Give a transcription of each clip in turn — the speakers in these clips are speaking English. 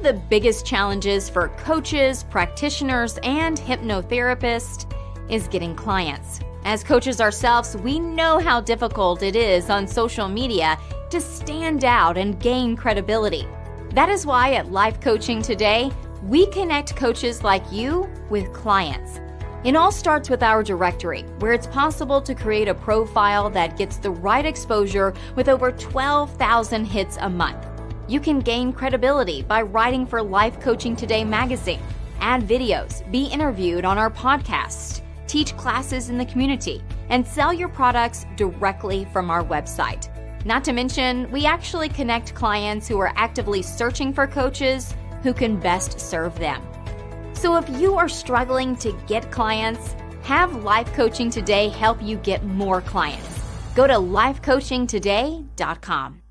the biggest challenges for coaches, practitioners, and hypnotherapists is getting clients. As coaches ourselves, we know how difficult it is on social media to stand out and gain credibility. That is why at Life Coaching Today, we connect coaches like you with clients. It all starts with our directory, where it's possible to create a profile that gets the right exposure with over 12,000 hits a month. You can gain credibility by writing for Life Coaching Today magazine, add videos, be interviewed on our podcast, teach classes in the community, and sell your products directly from our website. Not to mention, we actually connect clients who are actively searching for coaches who can best serve them. So if you are struggling to get clients, have Life Coaching Today help you get more clients. Go to lifecoachingtoday.com.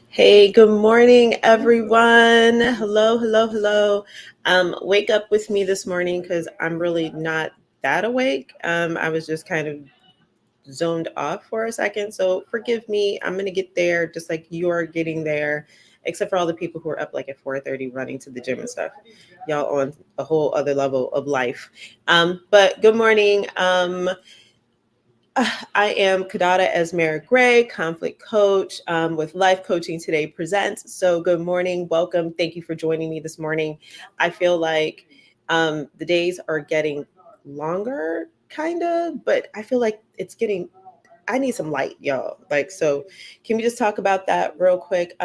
Hey, good morning, everyone. Hello. Wake up with me this morning because I'm really not that awake. I was just kind of zoned off for a second. So forgive me. I'm going to get there just like you're getting there, except for all the people who are up like at 4:30 running to the gym and stuff. Y'all on a whole other level of life. But good morning. I am Kiddada Esmera Gray, conflict coach with Life Coaching Today Presents. So good morning. Welcome. Thank you for joining me this morning. I feel like the days are getting longer, kind of, but I feel like I need some light, y'all. So can we just talk about that real quick?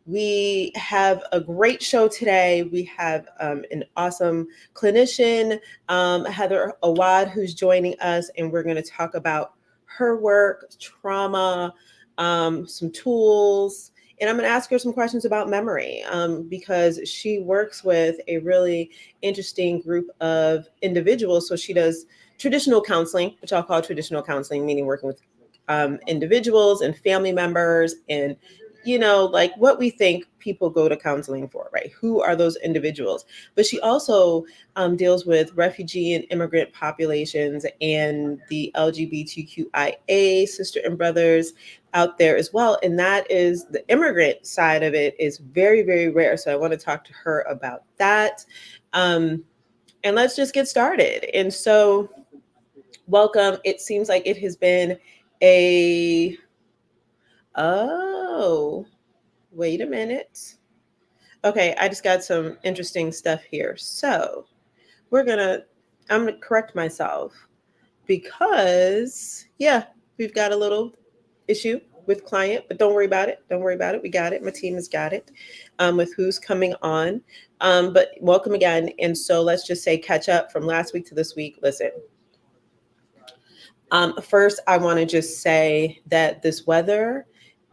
We have a great show today. We have an awesome clinician, Heather Awad, who's joining us, and we're going to talk about her work, trauma, some tools, and I'm going to ask her some questions about memory because she works with a really interesting group of individuals. So she does traditional counseling, which I'll call traditional counseling, meaning working with individuals and family members and, like what we think people go to counseling for, right? Who are those individuals? But she also deals with refugee and immigrant populations and the LGBTQIA sister and brothers out there as well. And that is the immigrant side of it is very, very rare. So I want to talk to her about that. And let's just get started. And so welcome. It seems like it has been wait a minute. Okay, I just got some interesting stuff here. So I'm gonna correct myself because we've got a little issue with client, but don't worry about it. We got it. My team has got it with who's coming on. But welcome again. And so let's just say catch up from last week to this week. Listen. First, I want to just say that this weather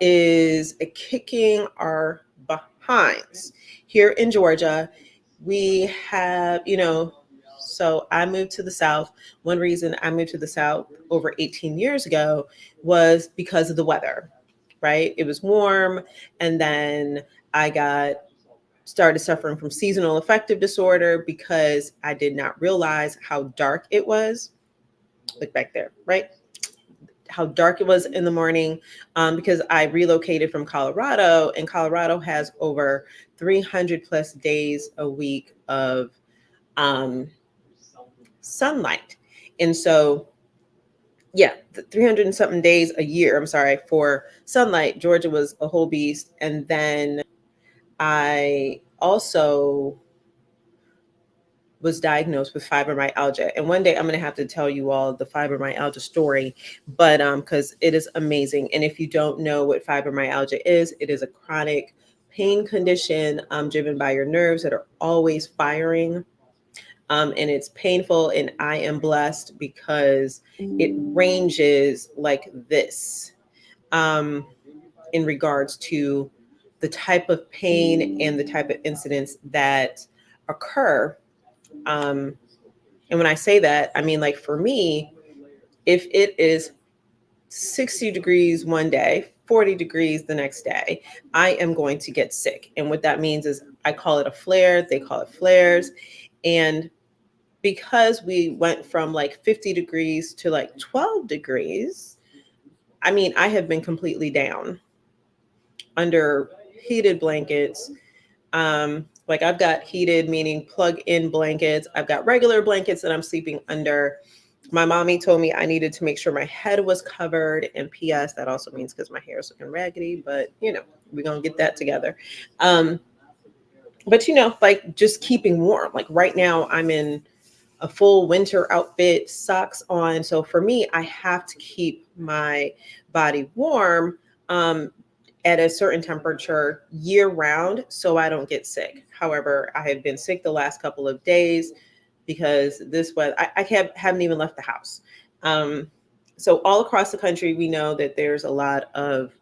is kicking our behinds. Here in Georgia, we have, so I moved to the South. One reason I moved to the South over 18 years ago was because of the weather, right? It was warm. And then I started suffering from seasonal affective disorder because I did not realize how dark it was. Look back there, right? How dark it was in the morning because I relocated from Colorado, and Colorado has over 300 plus days a week of sunlight. And so, 300 and something days a year, for sunlight. Georgia was a whole beast. And then I also was diagnosed with fibromyalgia. And one day I'm going to have to tell you all the fibromyalgia story, but because it is amazing. And if you don't know what fibromyalgia is, it is a chronic pain condition driven by your nerves that are always firing. And it's painful. And I am blessed because it ranges like this in regards to the type of pain and the type of incidents that occur. And when I say that, I mean, like for me, if it is 60 degrees one day, 40 degrees the next day, I am going to get sick. And what that means is I call it a flare. They call it flares. And because we went from like 50 degrees to like 12 degrees, I mean, I have been completely down under heated blankets. Like I've got heated, meaning plug-in blankets. I've got regular blankets that I'm sleeping under. My mommy told me I needed to make sure my head was covered. And P.S. that also means because my hair is looking raggedy, but we're gonna get that together. But like just keeping warm. Like right now, I'm in a full winter outfit, socks on. So for me, I have to keep my body warm at a certain temperature year round so I don't get sick. However, I have been sick the last couple of days because this was, I haven't even left the house. So all across the country, we know that there's a lot of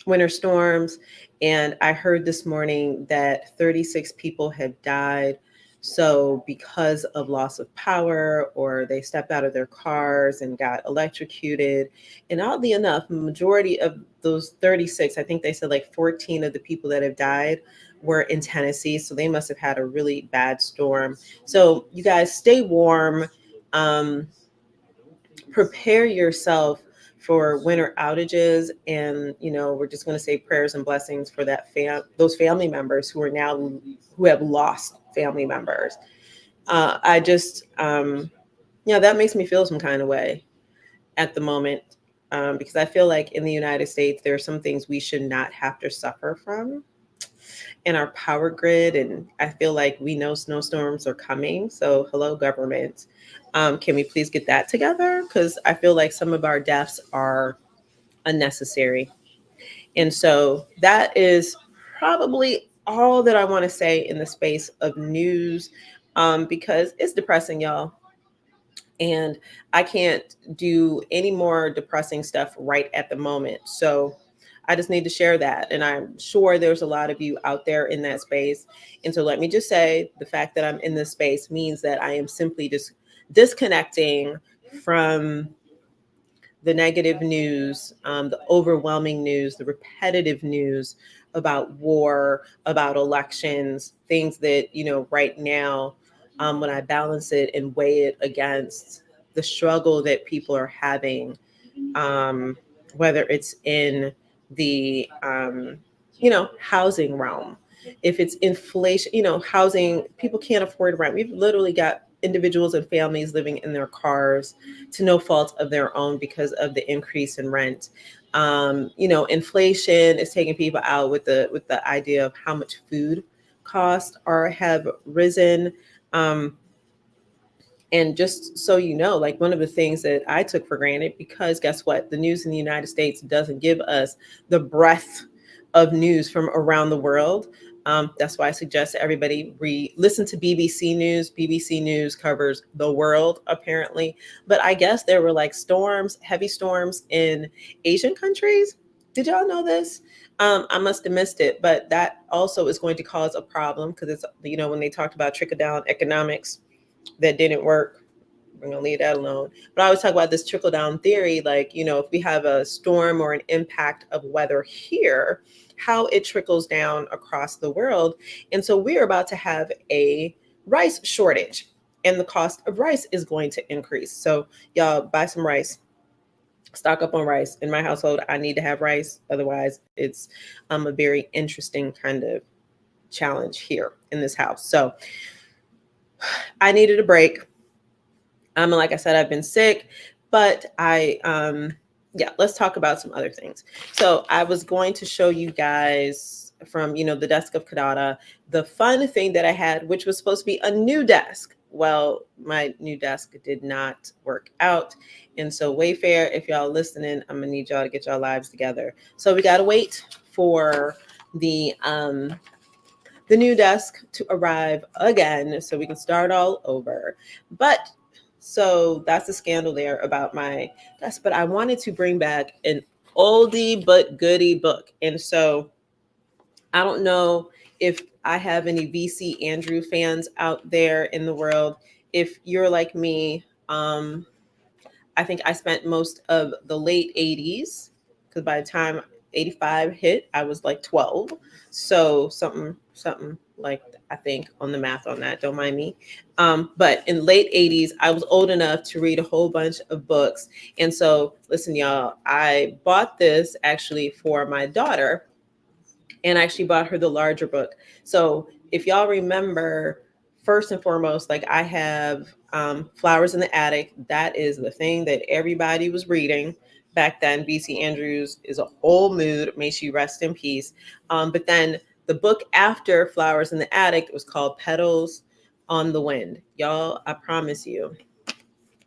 winter storms. And I heard this morning that 36 people have died. So because of loss of power, or they stepped out of their cars and got electrocuted. And oddly enough, the majority of those 36, I think they said like 14 of the people that have died were in Tennessee. So they must have had a really bad storm. So you guys stay warm, prepare yourself for winter outages. And, we're just going to say prayers and blessings for those family members who have lost family members. I just, that makes me feel some kind of way at the moment, because I feel like in the United States, there are some things we should not have to suffer from in our power grid. And I feel like we know snowstorms are coming. So hello, government. Can we please get that together? Because I feel like some of our deaths are unnecessary. And so that is probably all that I want to say in the space of news, because it's depressing, y'all. And I can't do any more depressing stuff right at the moment. So I just need to share that. And I'm sure there's a lot of you out there in that space. And so let me just say, the fact that I'm in this space means that I am simply just disconnecting from the negative news, the overwhelming news, the repetitive news about war, about elections, things that, right now, when I balance it and weigh it against the struggle that people are having, whether it's in the, housing realm, if it's inflation, housing, people can't afford rent. We've literally got individuals and families living in their cars to no fault of their own because of the increase in rent. Inflation is taking people out with the idea of how much food costs have risen. And just so you know, like one of the things that I took for granted, because guess what? The news in the United States doesn't give us the breadth of news from around the world. That's why I suggest that everybody listen to BBC News. BBC News covers the world, apparently. But I guess there were like heavy storms in Asian countries. Did y'all know this? I must have missed it, but that also is going to cause a problem because it's, when they talked about trickle-down economics, that didn't work. We're going to leave that alone. But I always talk about this trickle-down theory, like, if we have a storm or an impact of weather here, how it trickles down across the world. And so we're about to have a rice shortage, and the cost of rice is going to increase. So y'all buy some rice, stock up on rice. In my household, I need to have rice. Otherwise, it's a very interesting kind of challenge here in this house. So I needed a break. Like I said, I've been sick, but let's talk about some other things. So I was going to show you guys from, the desk of Kiddada, the fun thing that I had, which was supposed to be a new desk. Well, my new desk did not work out. And so Wayfair, if y'all listening, I'm gonna need y'all to get y'all lives together. So we got to wait for the new desk to arrive again so we can start all over. But so that's a scandal there about my desk. But I wanted to bring back an oldie but goodie book. And so I don't know if I have any VC Andrew fans out there in the world. If you're like me, I think I spent most of the late 80s, because by the time 85 hit, I was like 12. So something like, I think on the math on that, don't mind me. But in late 80s, I was old enough to read a whole bunch of books. And so listen, y'all, I bought this actually for my daughter. and I actually bought her the larger book. So if y'all remember, first and foremost, like I have Flowers in the Attic. That is the thing that everybody was reading back then. BC Andrews is a whole mood. May she rest in peace. But then the book after Flowers in the Attic was called Petals on the Wind. Y'all, I promise you,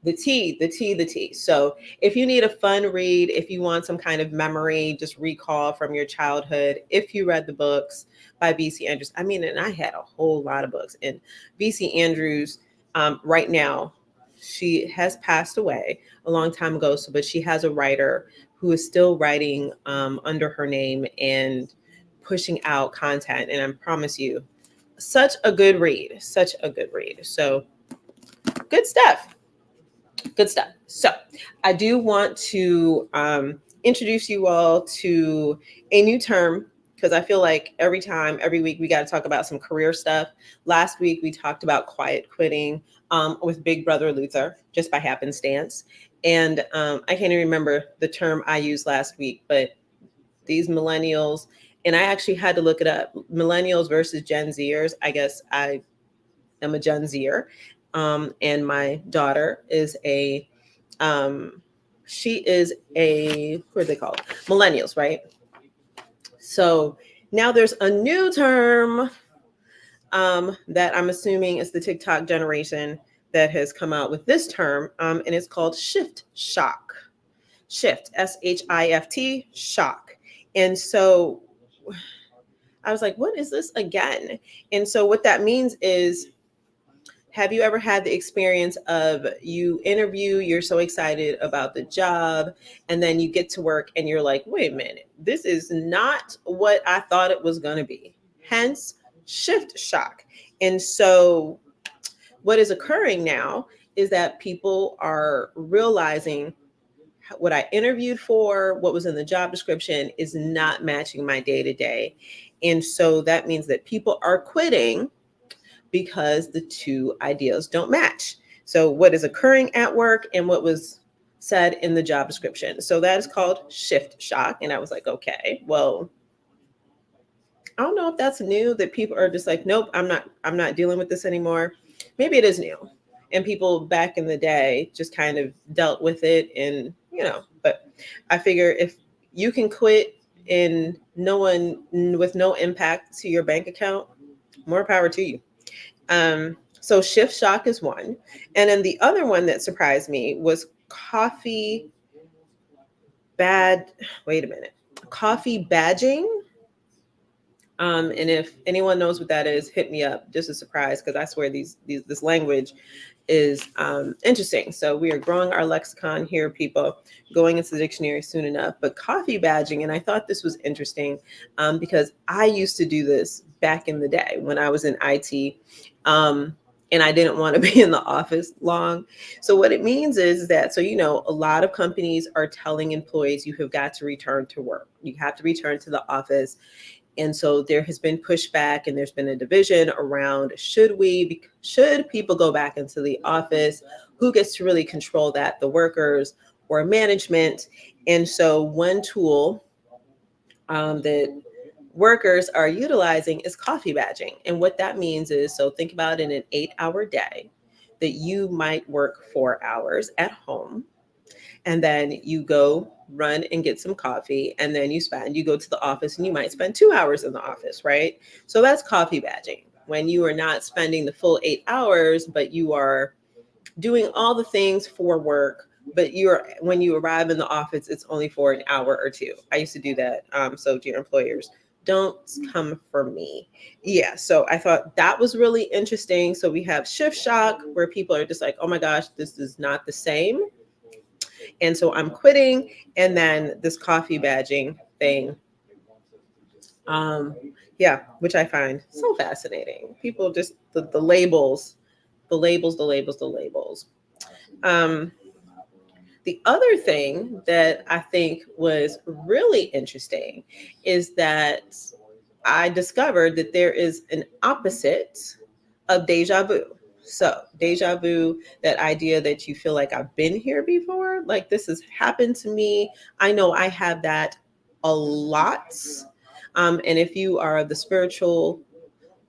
the tea, the tea, the tea. So if you need a fun read, if you want some kind of memory, just recall from your childhood, if you read the books by BC Andrews. I mean, and I had a whole lot of books. And BC Andrews, right now, she has passed away a long time ago. So, but she has a writer who is still writing under her name and pushing out content. And I promise you, such a good read, such a good read. So good stuff. Good stuff. So I do want to introduce you all to a new term, because I feel like every week, we got to talk about some career stuff. Last week, we talked about quiet quitting with Big Brother Luther, just by happenstance. And I can't even remember the term I used last week, but these millennials, and I actually had to look it up, millennials versus Gen Zers. I guess I am a Gen Zer. And my daughter is she is what are they called? Millennials, right? So now there's a new term that I'm assuming is the TikTok generation that has come out with this term, and it's called shift shock. Shift, SHIFT, shock. And so I was like, what is this again? And so what that means is, have you ever had the experience of you interview, you're so excited about the job, and then you get to work and you're like, wait a minute, this is not what I thought it was going to be. Hence, shift shock. And so what is occurring now is that people are realizing what I interviewed for, what was in the job description, is not matching my day to day. And so that means that people are quitting because the two ideas don't match. So what is occurring at work and what was said in the job description. So that is called shift shock. And I was like, okay, well, I don't know if that's new, that people are just like, nope, I'm not dealing with this anymore. Maybe it is new. And people back in the day just kind of dealt with it, and but I figure if you can quit and with no impact to your bank account, more power to you. So shift shock is one. And then the other one that surprised me was coffee badging. And if anyone knows what that is, hit me up. Just a surprise, because I swear this language is interesting. So we are growing our lexicon here, people, going into the dictionary soon enough. But coffee badging, and I thought this was interesting because I used to do this back in the day when I was in IT. And I didn't want to be in the office long. So what it means is that, a lot of companies are telling employees you have got to return to work. You have to return to the office. And so there has been pushback, and there's been a division around should people go back into the office? Who gets to really control that, the workers or management? And so one tool that workers are utilizing is coffee badging. And what that means is, so think about in an 8-hour day that you might work 4 hours at home, and then you go run and get some coffee, and then you go to the office and you might spend 2 hours in the office, right? So that's coffee badging, when you are not spending the full 8 hours, but you are doing all the things for work, but when you arrive in the office, it's only for an hour or two. I used to do that. So to your employers, don't come for me. Yeah. So I thought that was really interesting. So we have shift shock, where people are just like, oh my gosh, this is not the same. And so I'm quitting. And then this coffee badging thing. Which I find so fascinating. People just, the labels. The other thing that I think was really interesting is that I discovered that there is an opposite of deja vu. So deja vu, that idea that you feel like I've been here before, like this has happened to me. I know I have that a lot. And if you are the spiritual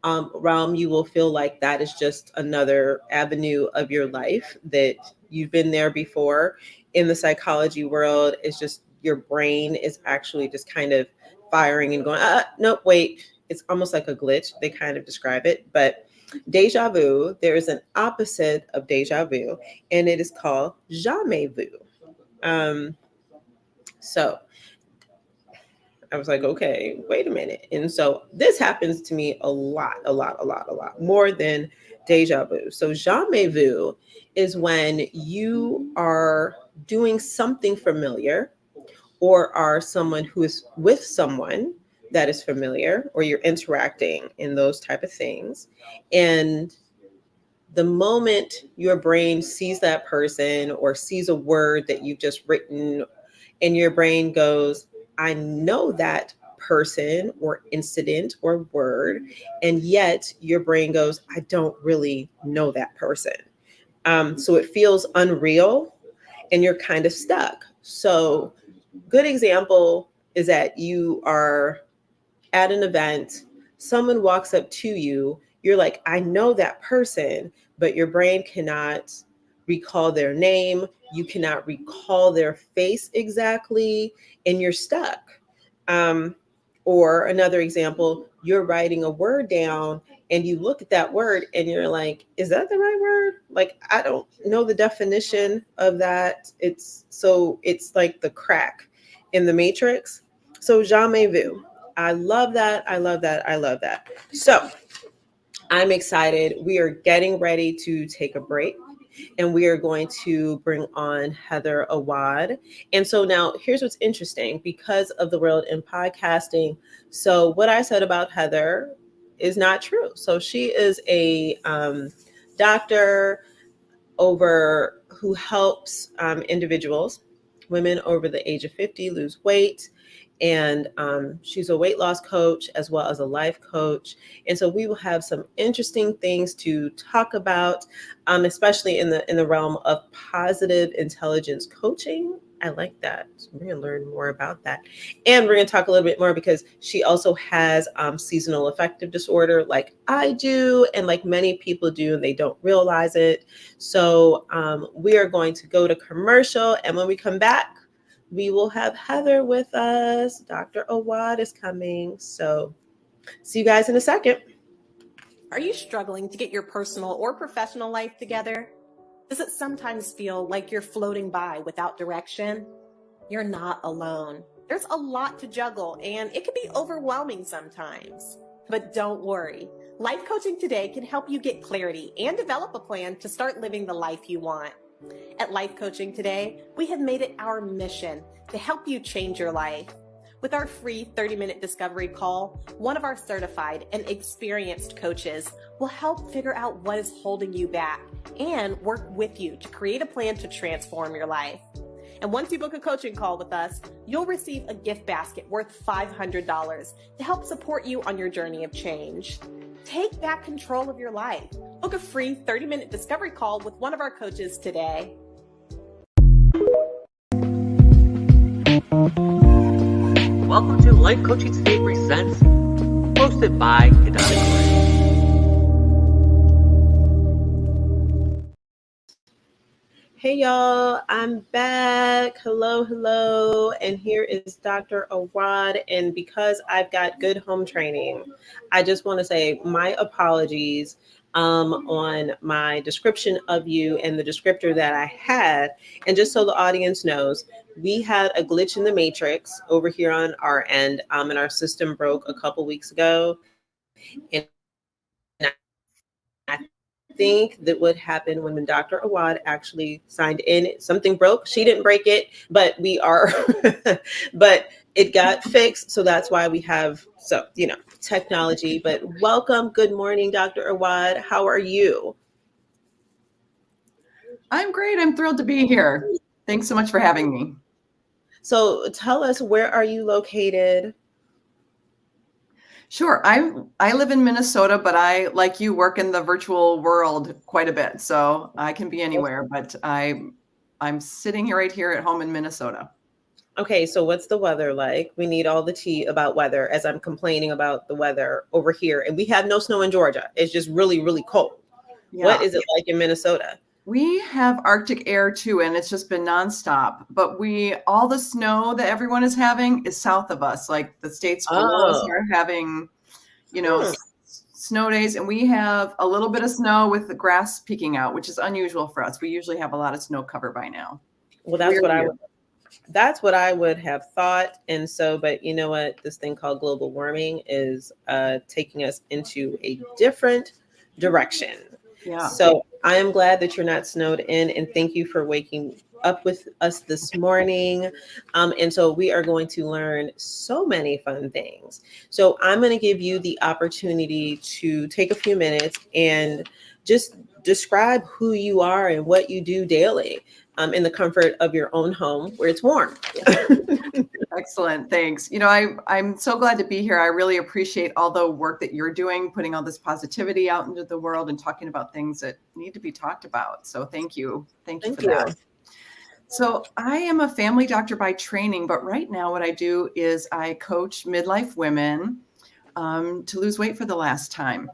realm, you will feel like that is just another avenue of your life that you've been there before. In the psychology world, it's just your brain is actually just kind of firing and going, nope, wait. It's almost like a glitch. They kind of describe it. But deja vu, there is an opposite of deja vu, and it is called jamais vu. Um, so I was like, okay, wait a minute. And so this happens to me a lot, more than deja vu. So jamais vu is when you are doing something familiar or are someone who is with someone that is familiar, or you're interacting in those type of things. And the moment your brain sees that person or sees a word that you've just written, and your brain goes, I know that person or incident or word, and yet your brain goes, I don't really know that person. So it feels unreal and you're kind of stuck. So good example is that you are at an event, someone walks up to you, you're like, I know that person, but your brain cannot recall their name, you cannot recall their face exactly, and you're stuck. Um, or another example, you're writing a word down and you look at that word and you're like, is that the right word? Like, I don't know the definition of that. It's like the crack in the matrix. So jamais vu. I love that. I love that. I love that. So I'm excited. We are getting ready to take a break and we are going to bring on Heather Awad. And so now here's what's interesting because of the world in podcasting. So what I said about Heather is not true. So she is a doctor over who helps individuals, women over the age of 50, lose weight. And she's a weight loss coach as well as a life coach. And so we will have some interesting things to talk about, especially in the realm of positive intelligence coaching. I like that. So we're going to learn more about that. And we're going to talk a little bit more because she also has seasonal affective disorder like I do and like many people do, and they don't realize it. So we are going to go to commercial. And when we come back, we will have Heather with us. Dr. Awad is coming. So see you guys in a second. Are you struggling to get your personal or professional life together? Does it sometimes feel like you're floating by without direction? You're not alone. There's a lot to juggle and it can be overwhelming sometimes. But don't worry. Life Coaching Today can help you get clarity and develop a plan to start living the life you want. At Life Coaching Today, we have made it our mission to help you change your life. With our free 30-minute discovery call, one of our certified and experienced coaches will help figure out what is holding you back and work with you to create a plan to transform your life. And once you book a coaching call with us, you'll receive a gift basket worth $500 to help support you on your journey of change. Take back control of your life. Book a free 30-minute discovery call with one of our coaches today. Welcome to Life Coaching Today Presents, hosted by Kiddada. Hey y'all, I'm back. Hello. And here is Dr. Awad. And because I've got good home training, I just want to say my apologies on my description of you and the descriptor that I had. And just so the audience knows, we had a glitch in the matrix over here on our end, and our system broke a couple weeks ago. And I think that what happened when Dr. Awad actually signed in, something broke. She didn't break it, but but it got fixed. So that's why we have, technology. But welcome. Good morning, Dr. Awad. How are you? I'm great. I'm thrilled to be here. Thanks so much for having me. So tell us, where are you located? Sure. I live in Minnesota, but I, like you, work in the virtual world quite a bit. So I can be anywhere, but I'm sitting right here at home in Minnesota. Okay, so what's the weather like? We need all the tea about weather as I'm complaining about the weather over here. And we have no snow in Georgia. It's just really, really cold. What Yeah. is it like in Minnesota? We have Arctic air too, and it's just been nonstop. But all the snow that everyone is having is south of us. Like the states below us Oh, are having, hmm. snow days, and we have a little bit of snow with the grass peeking out, which is unusual for us. We usually have a lot of snow cover by now. Well, Where are you? that's what I would have thought. And so, but you know what? This thing called global warming is taking us into a different direction. Yeah. So I am glad that you're not snowed in, and thank you for waking up with us this morning. And so we are going to learn so many fun things. So I'm going to give you the opportunity to take a few minutes and just describe who you are and what you do daily in the comfort of your own home where it's warm. Excellent. Thanks. I'm so glad to be here. I really appreciate all the work that you're doing, putting all this positivity out into the world and talking about things that need to be talked about. So thank you. Thank you Thank for you. that. So I am a family doctor by training, but right now what I do is I coach midlife women to lose weight for the last time.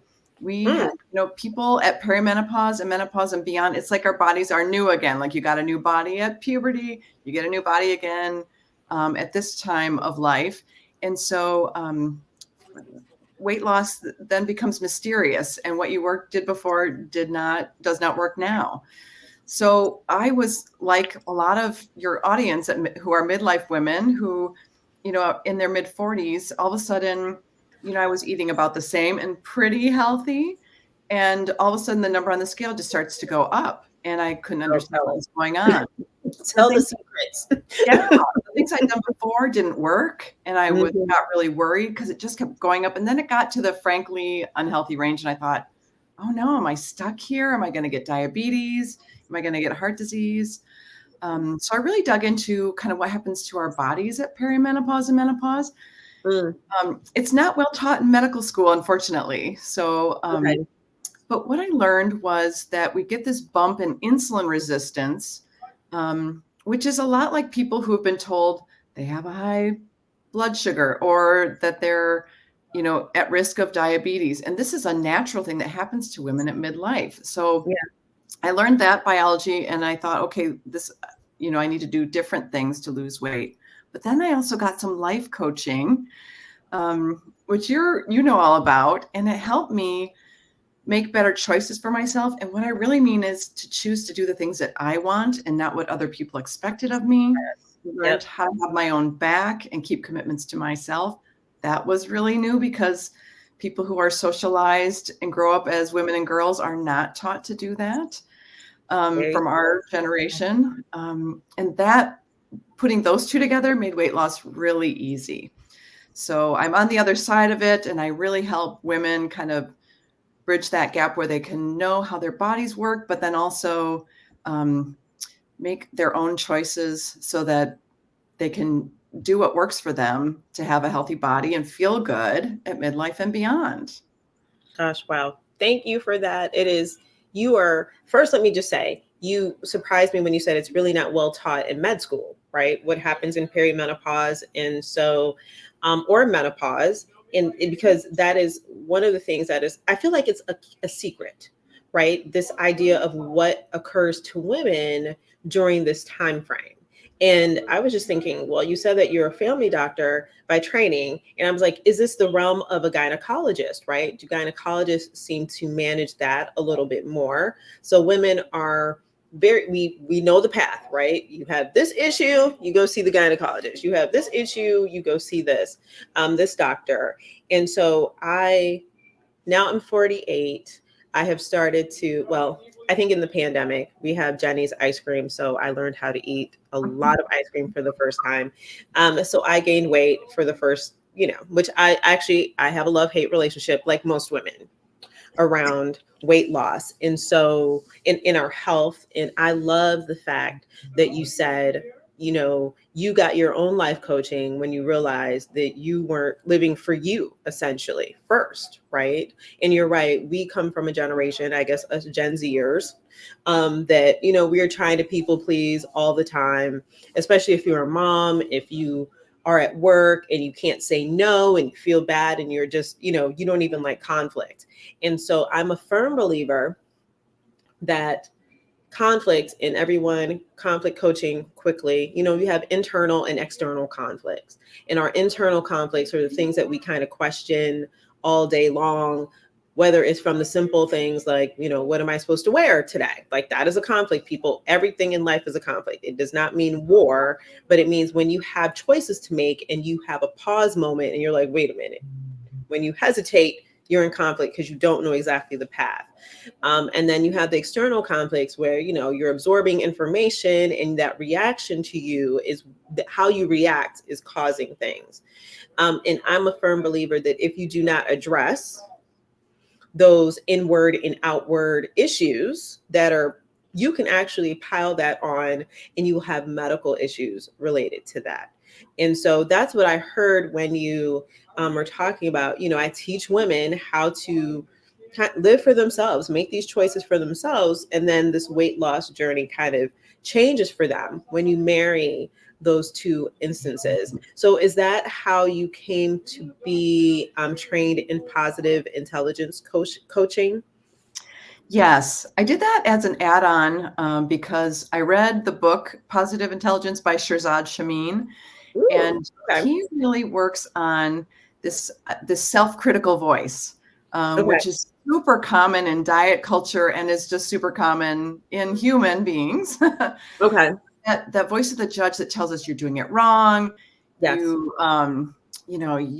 People at perimenopause and menopause and beyond, it's like our bodies are new again. Like you got a new body at puberty, you get a new body again at this time of life. And so weight loss then becomes mysterious, and what you did before does not work now. So I was like a lot of your audience who are midlife women who, in their mid 40s, all of a sudden, I was eating about the same and pretty healthy. And all of a sudden the number on the scale just starts to go up, and I couldn't understand what was going on. Tell the secrets. Yeah, the things I'd done before didn't work, and I was Mhm. not really worried because it just kept going up. And then it got to the frankly unhealthy range, and I thought, oh no, am I stuck here? Am I going to get diabetes? Am I going to get heart disease? So I really dug into kind of what happens to our bodies at perimenopause and menopause. Mm, It's not well taught in medical school, unfortunately. So, okay. but what I learned was that we get this bump in insulin resistance, which is a lot like people who have been told they have a high blood sugar or that they're, at risk of diabetes. And this is a natural thing that happens to women at midlife. So Yeah. I learned that biology, and I thought, okay, I need to do different things to lose weight. But then I also got some life coaching, which you know all about, and it helped me make better choices for myself. And what I really mean is to choose to do the things that I want and not what other people expected of me. I learned how to have my own back and keep commitments to myself. That was really new because people who are socialized and grow up as women and girls are not taught to do that from our generation. And that putting those two together made weight loss really easy. So I'm on the other side of it, and I really help women kind of bridge that gap where they can know how their bodies work, but then also make their own choices so that they can do what works for them to have a healthy body and feel good at midlife and beyond. Gosh, wow. Thank you for that. First, let me just say, you surprised me when you said it's really not well taught in med school, right? What happens in perimenopause and so, or menopause. And because that is one of the things I feel like it's a secret, right? This idea of what occurs to women during this time frame. And I was just thinking, well, you said that you're a family doctor by training. And I was like, is this the realm of a gynecologist, right? Do gynecologists seem to manage that a little bit more? So women are we know the path, right? You have this issue, you go see the gynecologist. You have this issue, you go see this doctor. And so now I'm 48. I have started to, well, I think in the pandemic, we have Jenny's ice cream. So I learned how to eat a lot of ice cream for the first time. So I gained weight for the first, which I have a love-hate relationship like most women around weight loss. And so in our health, and I love the fact that you said you got your own life coaching when you realized that you weren't living for you essentially first, right? And you're right. We come from a generation, I guess, us Gen Zers, that, we are trying to people please all the time, especially if you're a mom, if you are at work and you can't say no and you feel bad and you're just, you don't even like conflict. And so I'm a firm believer that conflict coaching quickly, you have internal and external conflicts. And our internal conflicts are the things that we kind of question all day long, whether it's from the simple things like, what am I supposed to wear today? Like that is a conflict, people. Everything in life is a conflict. It does not mean war, but it means when you have choices to make and you have a pause moment and you're like, wait a minute. When you hesitate, you're in conflict because you don't know exactly the path. And then you have the external conflicts where, you're absorbing information and that reaction to you is how you react is causing things. And I'm a firm believer that if you do not address those inward and outward issues you can actually pile that on and you will have medical issues related to that. And so that's what I heard when you were talking about, I teach women how to live for themselves, make these choices for themselves. And then this weight loss journey kind of changes for them when you marry those two instances. So is that how you came to be trained in positive intelligence coaching? Yes, I did that as an add-on because I read the book Positive Intelligence by Shirzad Chamine, Ooh, and okay. he really works on this self-critical voice, Okay. which is super common in diet culture and is just super common in human beings. Okay. That voice of the judge that tells us you're doing it wrong. Yes. You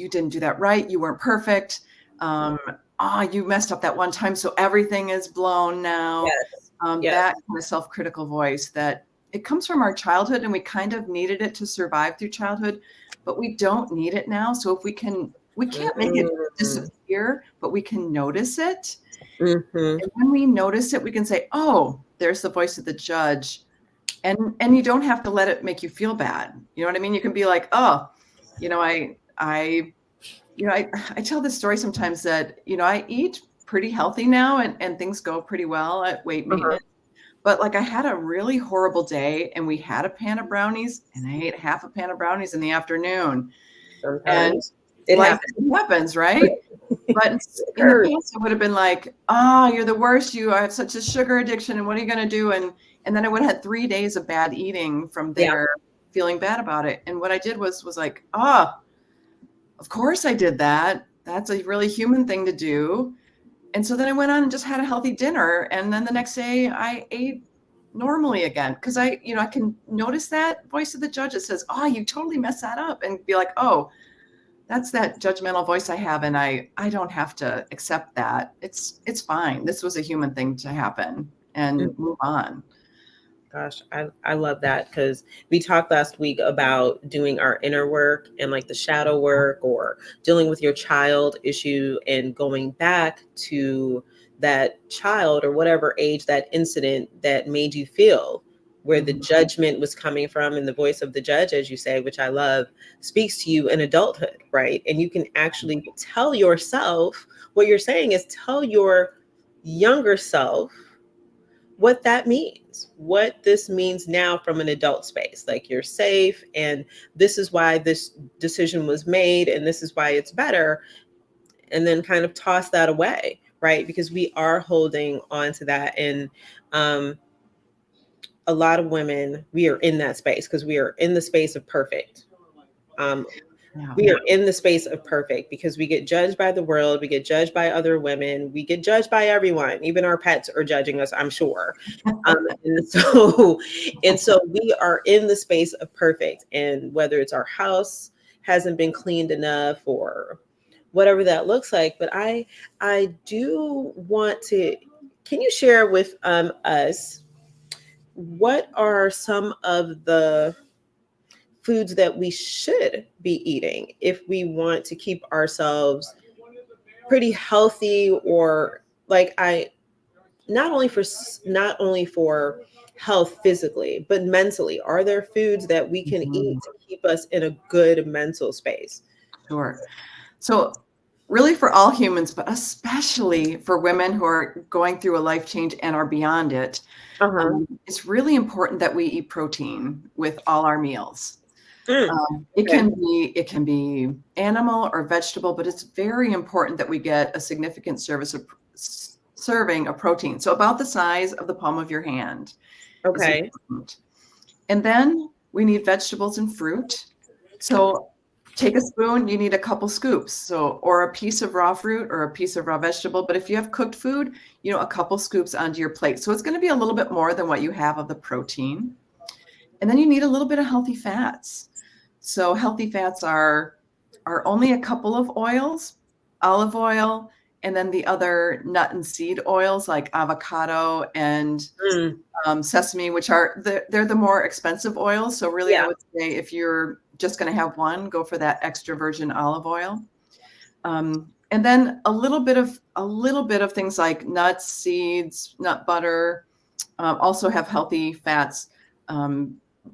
didn't do that right. You weren't perfect. You messed up that one time, so everything is blown now. Yes. Yes. That kind of self-critical voice that it comes from our childhood, and we kind of needed it to survive through childhood, but we don't need it now. So if we can't make it disappear, but we can notice it. Mm-hmm. And when we notice it, we can say, "Oh, there's the voice of the judge," and you don't have to let it make you feel bad. You know what I mean? You can be like, "Oh, I tell this story sometimes that, I eat pretty healthy now and things go pretty well at weight maintenance. But like I had a really horrible day and we had a pan of brownies and I ate half a pan of brownies in the afternoon. Sometimes and it happens, right? But in the past, it would have been like, you're the worst. I have such a sugar addiction. And what are you going to do? And then I would have had 3 days of bad eating from there, feeling bad about it. And what I did was like, of course I did that. That's a really human thing to do. And so then I went on and just had a healthy dinner. And then the next day I ate normally again. Because I can notice that voice of the judge that says, you totally messed that up, and be like, that's that judgmental voice I have. And I don't have to accept that. It's fine. This was a human thing to happen, and move on. Gosh, I love that, because we talked last week about doing our inner work and like the shadow work or dealing with your child issue and going back to that child or whatever age that incident that made you feel where the judgment was coming from, and the voice of the judge, as you say, which I love, speaks to you in adulthood, right? And you can actually tell yourself, what you're saying is tell your younger self what that means, what this means now from an adult space. Like, you're safe, and this is why this decision was made, and this is why it's better. And then kind of toss that away, right? Because we are holding on to that. And a lot of women, we are in that space because we are in the space of perfect. We are in the space of perfect because we get judged by the world. We get judged by other women. We get judged by everyone. Even our pets are judging us, I'm sure. And so we are in the space of perfect. And whether it's our house hasn't been cleaned enough or whatever that looks like. But I do want to, can you share with us, what are some of the foods that we should be eating if we want to keep ourselves pretty healthy? Or like, I not only for health physically, but mentally? Are there foods that we can eat Mhm. to keep us in a good mental space? Sure. So really for all humans, but especially for women who are going through a life change and are beyond it, Uh-huh. it's really important that we eat protein with all our meals. Mm, It okay. can be animal or vegetable, but it's very important that we get a significant serving of protein. So about the size of the palm of your hand is Okay. important. And then we need vegetables and fruit. So take a spoon, you need a couple scoops. So, or a piece of raw fruit or a piece of raw vegetable. But if you have cooked food, a couple scoops onto your plate. So it's going to be a little bit more than what you have of the protein. And then you need a little bit of healthy fats. So healthy fats are only a couple of oils, olive oil, and then the other nut and seed oils like avocado and Mm, sesame, which are they're the more expensive oils. So really, I yeah. would say if you're just going to have one, go for that extra virgin olive oil. And then a little bit of things like nuts, seeds, nut butter, also have healthy fats,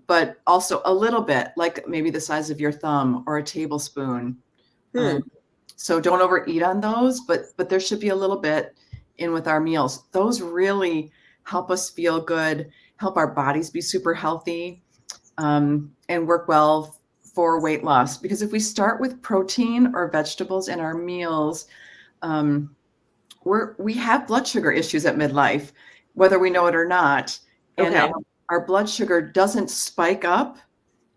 but also a little bit, like maybe the size of your thumb or a tablespoon. Hmm. Um, so don't overeat on those, but there should be a little bit in with our meals. Those really help us feel good, help our bodies be super healthy, and work well for weight loss. Because if we start with protein or vegetables in our meals, um, we have blood sugar issues at midlife, whether we know it or not. And Okay. our blood sugar doesn't spike up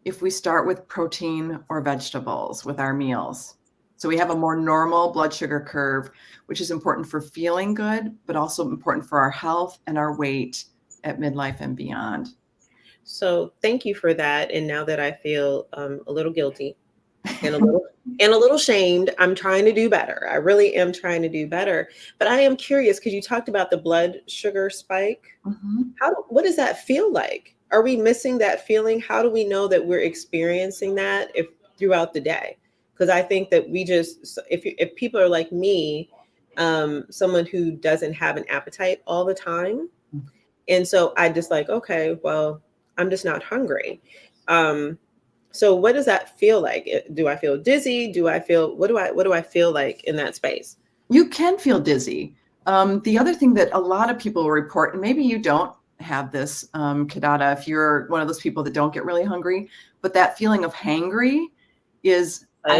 if we start with protein or vegetables with our meals. So we have a more normal blood sugar curve, which is important for feeling good, but also important for our health and our weight at midlife and beyond. So thank you for that. And now that I feel a little guilty and a little shamed, I'm trying to do better. I really am trying to do better. But I am curious because you talked about the blood sugar spike. Mhm. What does that feel like? Are we missing that feeling? How do we know that we're experiencing that if throughout the day? Because I think that we just if people are like me, someone who doesn't have an appetite all the time, and so I just like, okay, well, I'm just not hungry. Um, so what does that feel like? Do I feel dizzy? What do I feel like in that space? You can feel dizzy. The other thing that a lot of people report, and maybe you don't have this, Kiddada, if you're one of those people that don't get really hungry, but that feeling of hangry is, Uh,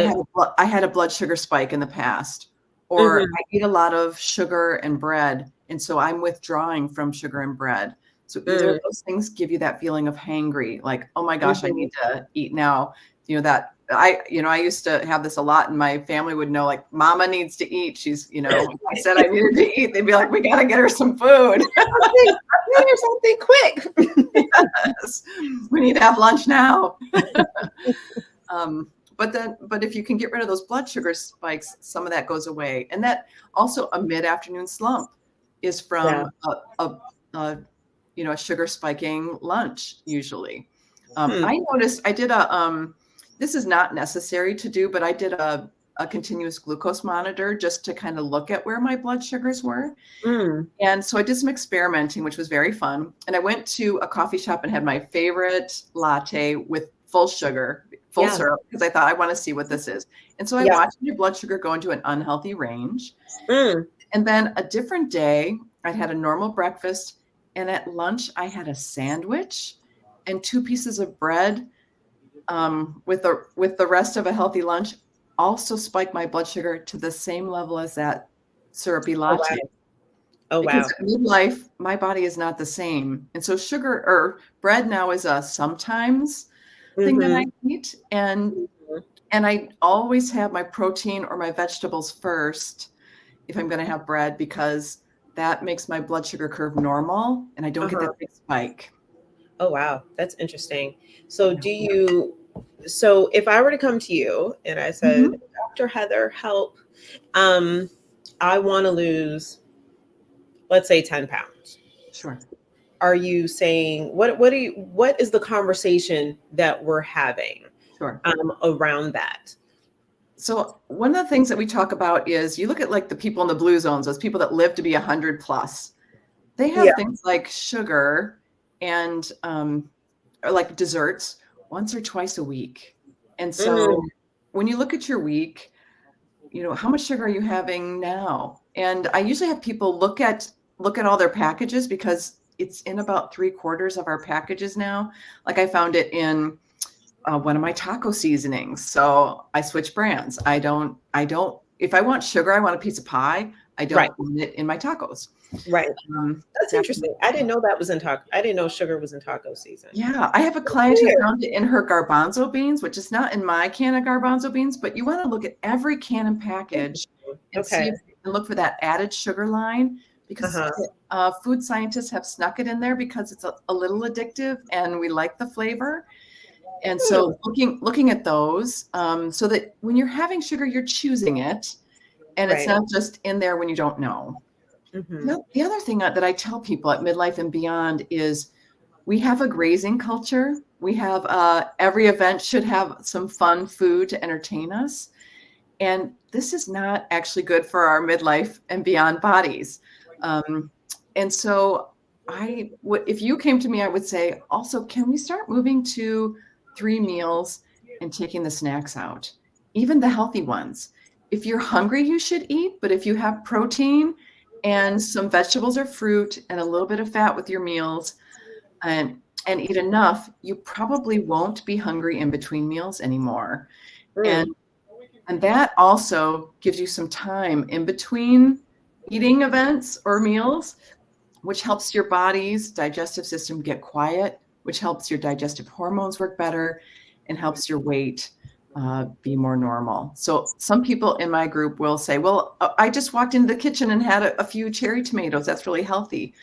I had a blood sugar spike in the past, or mhm, I eat a lot of sugar and bread, and so I'm withdrawing from sugar and bread. So either of mm, those things give you that feeling of hangry, like, oh my gosh, I mhm. need to eat now. That I used to have this a lot, and my family would know, like, mama needs to eat. She's, if I said I needed to eat, they'd be like, we got to get her some food. Something, something quick. Yes. We need to have lunch now. But if you can get rid of those blood sugar spikes, some of that goes away. And that also, a mid-afternoon slump is Yeah. from a sugar spiking lunch usually. Hmm. I noticed I did this is not necessary to do, but I did a continuous glucose monitor just to kind of look at where my blood sugars were. Mm. And so I did some experimenting, which was very fun. And I went to a coffee shop and had my favorite latte with full sugar, full Yeah. syrup, because I thought I want to see what this is. And so I Yeah. watched my blood sugar go into an unhealthy range. Mm. And then a different day, I had a normal breakfast. And at lunch, I had a sandwich and 2 pieces of bread, with the rest of a healthy lunch, also spiked my blood sugar to the same level as that syrupy Oh wow. latte. Oh Because wow. at midlife, my body is not the same. And so sugar or bread now is a sometimes thing that I Hmm. eat. And I always have my protein or my vegetables first if I'm going to have bread, because that makes my blood sugar curve normal and I don't get Uh-huh. that big spike. Oh wow, that's interesting. So if I were to come to you and I said, Mhm. Dr. Heather, help, um, I want to lose, let's say 10 pounds. Sure. Are you saying what is the conversation that we're having Sure. around that? So one of the things that we talk about is, you look at like the people in the blue zones, those people that live to be 100 plus. they have things like sugar and or like desserts once or twice a week. And so when you look at your week, how much sugar are you having now? And I usually have people look at all their packages, because it's in about 3/4 of our packages now. Like I found it in one of my taco seasonings. So I switch brands. I don't, if I want sugar, I want a piece of pie. I don't want it in my tacos. Right. That's interesting. I didn't know that was in taco. I didn't know sugar was in taco season. Yeah. I have a client who found it in her garbanzo beans, which is not in my can of garbanzo beans, but you want to look at every can and package and see if you can look for that added sugar line, because food scientists have snuck it in there because it's a little addictive and we like the flavor. And so looking at those, so that when you're having sugar, you're choosing it, and it's not just in there when you don't know. The other thing that I tell people at Midlife and Beyond is we have a grazing culture. We have every event should have some fun food to entertain us. And this is not actually good for our midlife and beyond bodies. And so if you came to me, I would say also, can we start moving to 3 meals and taking the snacks out, even the healthy ones? If you're hungry, you should eat, but if you have protein and some vegetables or fruit and a little bit of fat with your meals and eat enough, you probably won't be hungry in between meals anymore. And that also gives you some time in between eating events or meals, which helps your body's digestive system get quiet, which helps your digestive hormones work better and helps your weight be more normal. So some people in my group will say, well, I just walked into the kitchen and had a few cherry tomatoes. That's really healthy.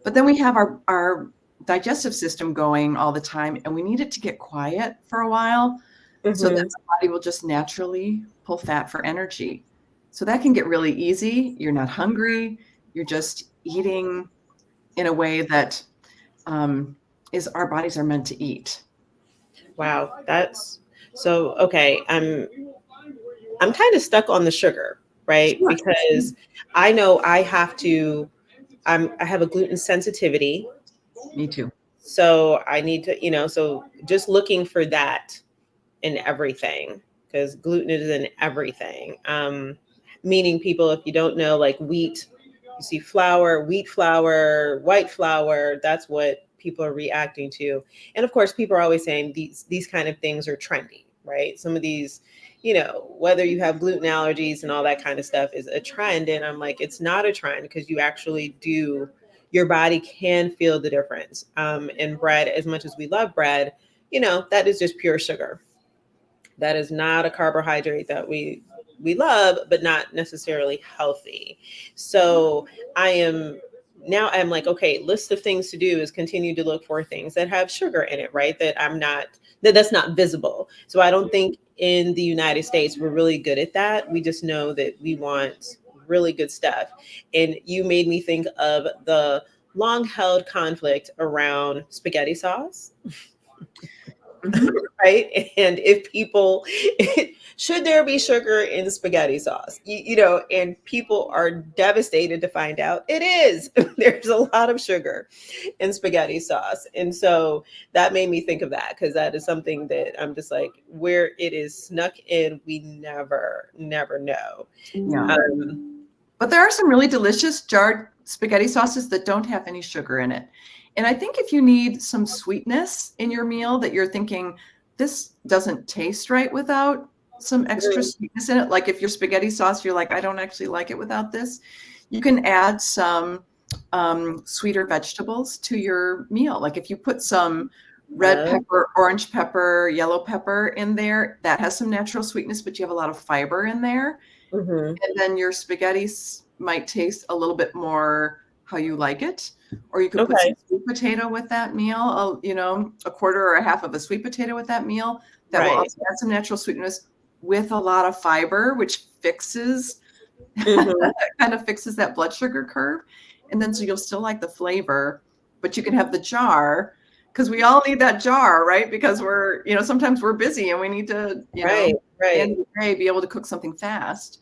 But then we have our digestive system going all the time, and we need it to get quiet for a while so that the body will just naturally pull fat for energy. So that can get really easy. You're not hungry. You're just eating in a way that is our bodies are meant to eat. Wow, that's so okay. I'm kind of stuck on the sugar, right? Sure. Because I know I have a gluten sensitivity. Me too. So I need to, so just looking for that in everything, because gluten is in everything. Meaning, people, if you don't know, like wheat, you see flour, wheat flour, white flour, that's what people are reacting to. And of course, people are always saying these kind of things are trendy, right? Some of these, whether you have gluten allergies and all that kind of stuff is a trend. And I'm like, it's not a trend, because you actually your body can feel the difference. And bread, as much as we love bread, that is just pure sugar. That is not a carbohydrate that we love, but not necessarily healthy. So I'm like, okay, list of things to do is continue to look for things that have sugar in it, right? That's not visible. So I don't think in the United States, we're really good at that. We just know that we want really good stuff. And you made me think of the long held conflict around spaghetti sauce. Right? And if people, should there be sugar in spaghetti sauce? And people are devastated to find out it is. There's a lot of sugar in spaghetti sauce. And so that made me think of that, because that is something that I'm just like, where it is snuck in, we never know. Yeah. But there are some really delicious jarred spaghetti sauces that don't have any sugar in it. And I think if you need some sweetness in your meal, that you're thinking, this doesn't taste right without some extra sweetness in it. Like if your spaghetti sauce, you're like, I don't actually like it without this. You can add some sweeter vegetables to your meal. Like if you put some red pepper, orange pepper, yellow pepper in there, that has some natural sweetness, but you have a lot of fiber in there. And then your spaghetti might taste a little bit more how you like it. Or you could put some sweet potato with that meal, a quarter or a half of a sweet potato with that meal. That will also add some natural sweetness with a lot of fiber, which fixes, kind of fixes that blood sugar curve. And then so you'll still like the flavor, but you can have the jar, because we all need that jar, right? Because we're, sometimes we're busy and we need to, end of the day, be able to cook something fast.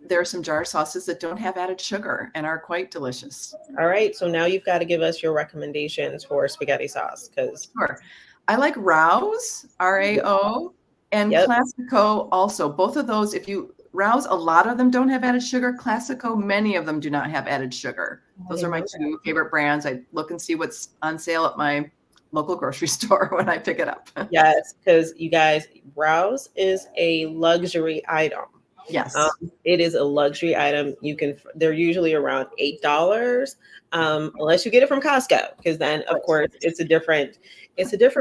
there are some jar sauces that don't have added sugar and are quite delicious. All right. So now you've got to give us your recommendations for spaghetti sauce because Sure. I like Rao's, RAO, and Yep. Classico also. Both of those, if you Rao's, a lot of them don't have added sugar. Classico, many of them do not have added sugar. Those are my two favorite brands. I look and see what's on sale at my local grocery store when I pick it up. Yes, because you guys, Rouse is a luxury item. Yes. It is a luxury item. They're usually around $8, unless you get it from Costco, because then of course it's a different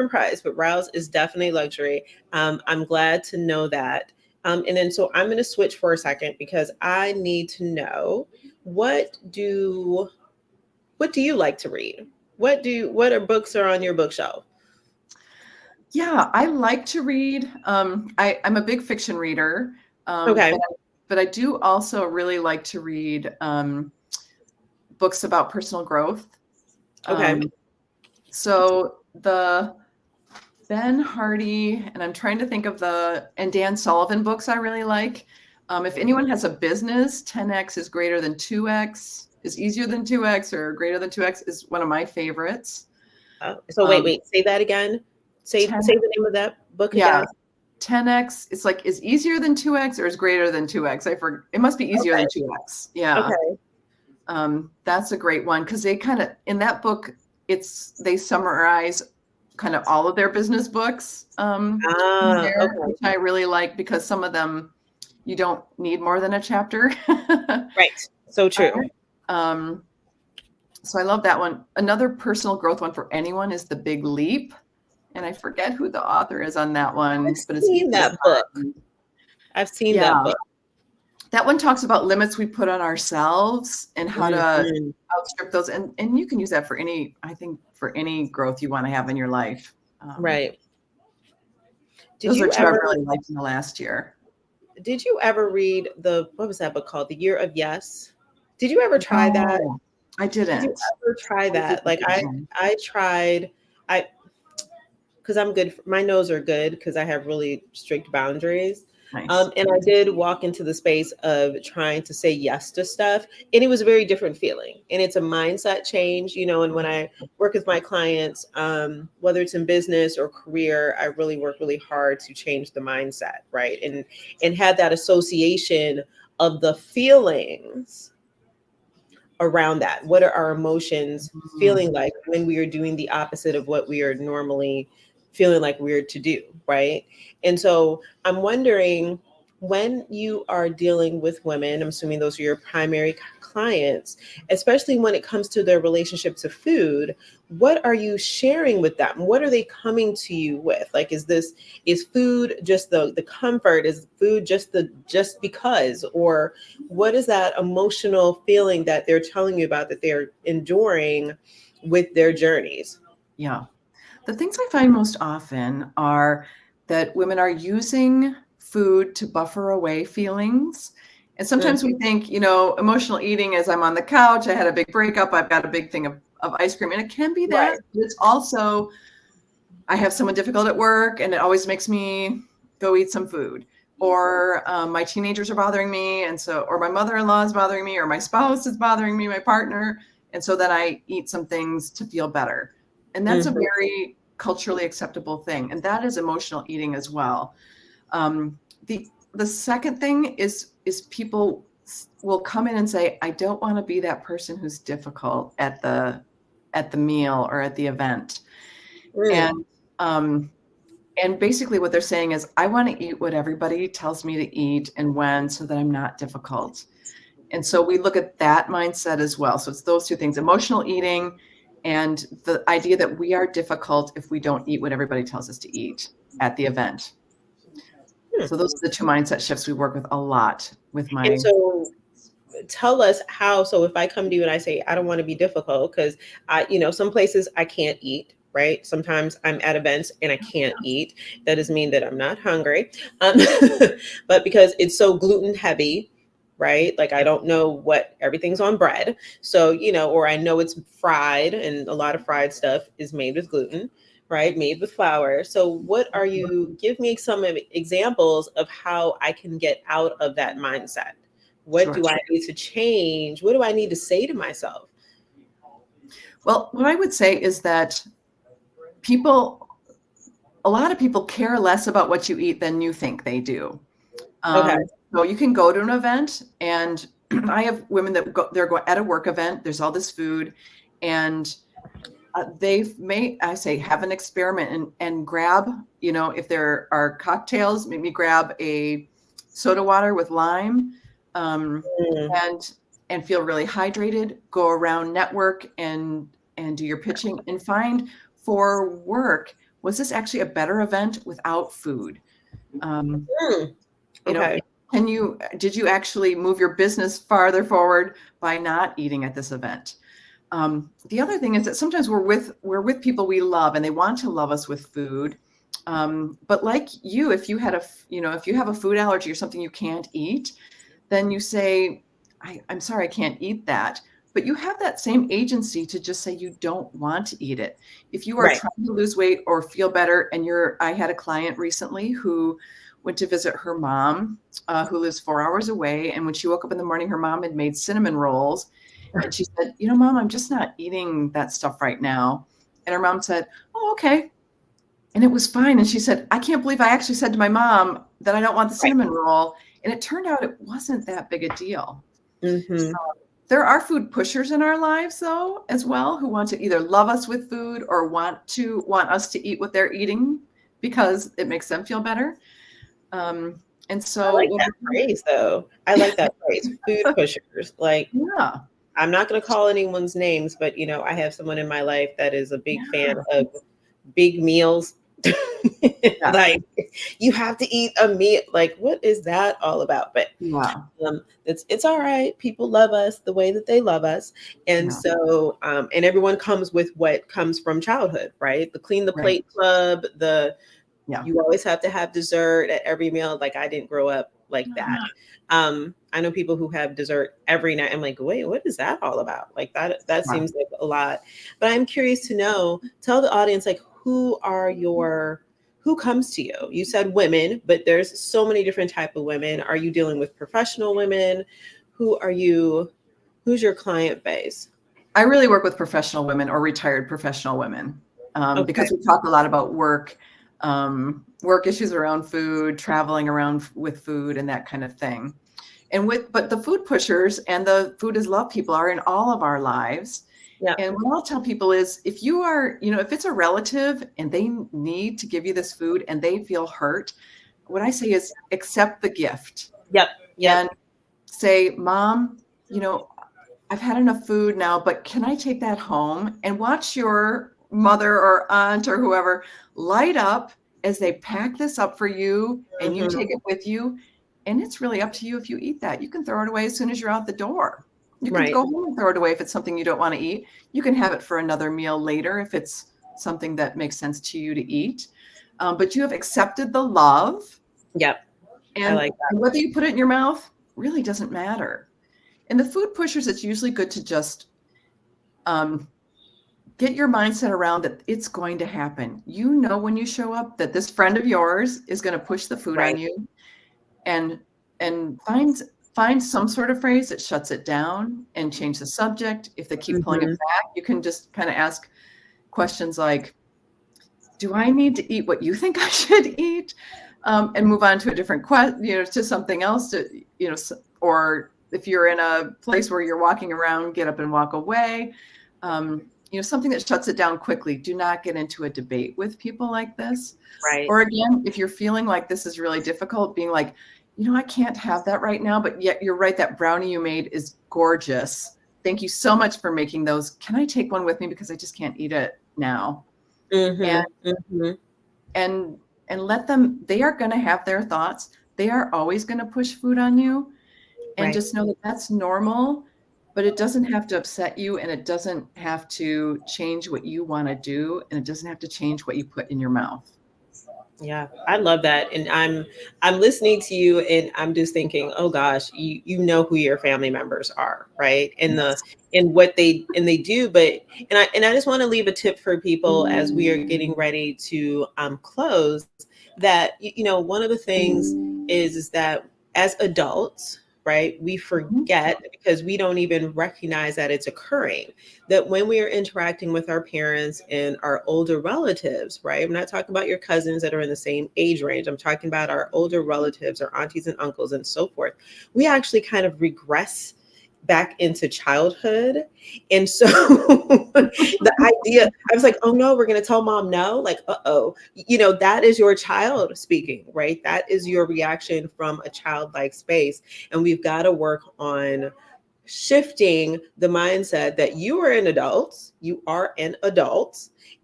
price. But Rouse is definitely luxury. I'm glad to know that. And then so I'm going to switch for a second because I need to know what do you like to read? What are books are on your bookshelf? Yeah, I like to read. I'm a big fiction reader. Okay. But I do also really like to read books about personal growth. Okay. So the Ben Hardy, and I'm trying to think of and Dan Sullivan books I really like. If anyone has a business, 10x is greater than 2x, is easier than 2x, or greater than 2x is one of my favorites. So wait, say that again. Say the name of that book again. 10x, it's like is easier than 2x or is greater than 2x. It must be easier than 2x. Yeah. Okay. That's a great one because they kind of in that book they summarize kind of all of their business books which I really like because some of them you don't need more than a chapter. Right. So true. So I love that one. Another personal growth one for anyone is The Big Leap. And I forget who the author is on that one. I've seen that book. I've seen that book. That one talks about limits we put on ourselves and how to outstrip those. And you can use that for any growth you want to have in your life. Right. Those are two I really liked in the last year. Did you ever read what was that book called? The Year of Yes? Did you ever try that? I didn't. Did you ever try that? Like I tried, because I'm good. My no's are good because I have really strict boundaries. Nice. And I did walk into the space of trying to say yes to stuff. And it was a very different feeling. And it's a mindset change, and when I work with my clients, whether it's in business or career, I really work really hard to change the mindset, right? And have that association of the feelings around that. What are our emotions feeling like when we are doing the opposite of what we are normally feeling like we're to do, right? And so I'm wondering, when you are dealing with women, I'm assuming those are your primary clients, especially when it comes to their relationship to food, what are you sharing with them? What are they coming to you with? Like, is food just the comfort? Is food just because? Or what is that emotional feeling that they're telling you about that they're enduring with their journeys? Yeah. The things I find most often are that women are using food to buffer away feelings. And sometimes we think, emotional eating is I'm on the couch, I had a big breakup, I've got a big thing of ice cream. And it can be that. Right. But it's also, I have someone difficult at work and it always makes me go eat some food. Or my teenagers are bothering me. Or my mother-in-law is bothering me, or my spouse is bothering me, my partner. And so then I eat some things to feel better. And that's a very culturally acceptable thing. And that is emotional eating as well. The second thing is people will come in and say, I don't want to be that person who's difficult at the meal or at the event. And basically what they're saying is, I want to eat what everybody tells me to eat and when, so that I'm not difficult. And so we look at that mindset as well. So it's those two things, emotional eating and the idea that we are difficult if we don't eat what everybody tells us to eat at the event. So those are the two mindset shifts we work with a lot with my. And so tell us how, so if I come to you and I say, I don't want to be difficult because some places I can't eat, right? Sometimes I'm at events and I can't eat. That doesn't mean that I'm not hungry, but because it's so gluten heavy, right? Like I don't know what everything's on bread. So, or I know it's fried and a lot of fried stuff is made with gluten, right? Made with flour. So give me some examples of how I can get out of that mindset, What Sure. do I need to change? What do I need to say to myself? Well, what I would say is that a lot of people care less about what you eat than you think they do. Okay. So you can go to an event, and I have women that they're going at a work event. There's all this food, and I say, have an experiment and grab, if there are cocktails, maybe grab a soda water with lime, Mm, and feel really hydrated. Go around, network, and do your pitching, and find for work, was this actually a better event without food? Um, mm, you know, okay. did you actually move your business farther forward by not eating at this event? The other thing is that sometimes we're with people we love, and they want to love us with food. But like you, if you have a food allergy or something you can't eat, then you say, I'm sorry, I can't eat that. But you have that same agency to just say you don't want to eat it. If you are Right. trying to lose weight or feel better, and I had a client recently who went to visit her mom, who lives 4 hours away. And when she woke up in the morning, her mom had made cinnamon rolls. And she said, Mom, I'm just not eating that stuff right now. And her mom said, oh, okay. And it was fine. And she said, I can't believe I actually said to my mom that I don't want the cinnamon roll. And it turned out it wasn't that big a deal. Mm-hmm. There are food pushers in our lives, though, as well, who want to either love us with food or want us to eat what they're eating because it makes them feel better. And so I like that phrase, though. I like that phrase, food pushers. Like, yeah. I'm not going to call anyone's names, but I have someone in my life that is a big fan of big meals. Yeah. Like, you have to eat a meal. Like, what is that all about? But Yeah. it's all right. People love us the way that they love us. And Yeah. so, and everyone comes with what comes from childhood, right? The clean the Right. plate club, Yeah. you always have to have dessert at every meal. Like, I didn't grow up like that. I know people who have dessert every night. I'm like, wait, what is that all about? Like that seems like a lot. But I'm curious to know, tell the audience, like, who comes to you? You said women, but there's so many different type of women. Are you dealing with professional women? Who's your client base? I really work with professional women or retired professional women, because we talk a lot about work issues around food, traveling around with food, and that kind of thing. But the food pushers and the food is love people are in all of our lives. Yeah. And what I'll tell people is, if you are, if it's a relative and they need to give you this food and they feel hurt, what I say is accept the gift. Yep. And say, Mom, I've had enough food now, but can I take that home? And watch your mother or aunt or whoever light up as they pack this up for you, and you take it with you. And it's really up to you if you eat that. You can throw it away as soon as you're out the door. You can go home and throw it away if it's something you don't want to eat. You can have it for another meal later if it's something that makes sense to you to eat. But you have accepted the love. Yep. And I like that. whether you put it in your mouth really doesn't matter. And the food pushers, it's usually good to just get your mindset around that it's going to happen. When you show up that this friend of yours is going to push the food on you, and find some sort of phrase that shuts it down and change the subject. If they keep pulling it back, you can just kind of ask questions like, do I need to eat what you think I should eat? And move on to a different question, to something else, or if you're in a place where you're walking around, get up and walk away. Something that shuts it down quickly. Do not get into a debate with people like this. Right. Or again, if you're feeling like this is really difficult, being like, I can't have that right now, but yet you're right, that brownie you made is gorgeous. Thank you so much for making those. Can I take one with me because I just can't eat it now? And let them, they are going to have their thoughts. They are always going to push food on you. And just know that that's normal, but it doesn't have to upset you, and it doesn't have to change what you want to do, and it doesn't have to change what you put in your mouth. Yeah, I love that. And I'm listening to you, and I'm just thinking, oh gosh, you know who your family members are, right? And what they do. But I just want to leave a tip for people as we are getting ready to close, that one of the things is that as adults, right? We forget because we don't even recognize that it's occurring, that when we are interacting with our parents and our older relatives, right? I'm not talking about your cousins that are in the same age range. I'm talking about our older relatives, our aunties and uncles and so forth. We actually kind of regress back into childhood. And so the idea, I was like, oh no, we're going to tell mom no. Like, uh-oh, that is your child speaking, right? That is your reaction from a childlike space. And we've got to work on shifting the mindset that you are an adult,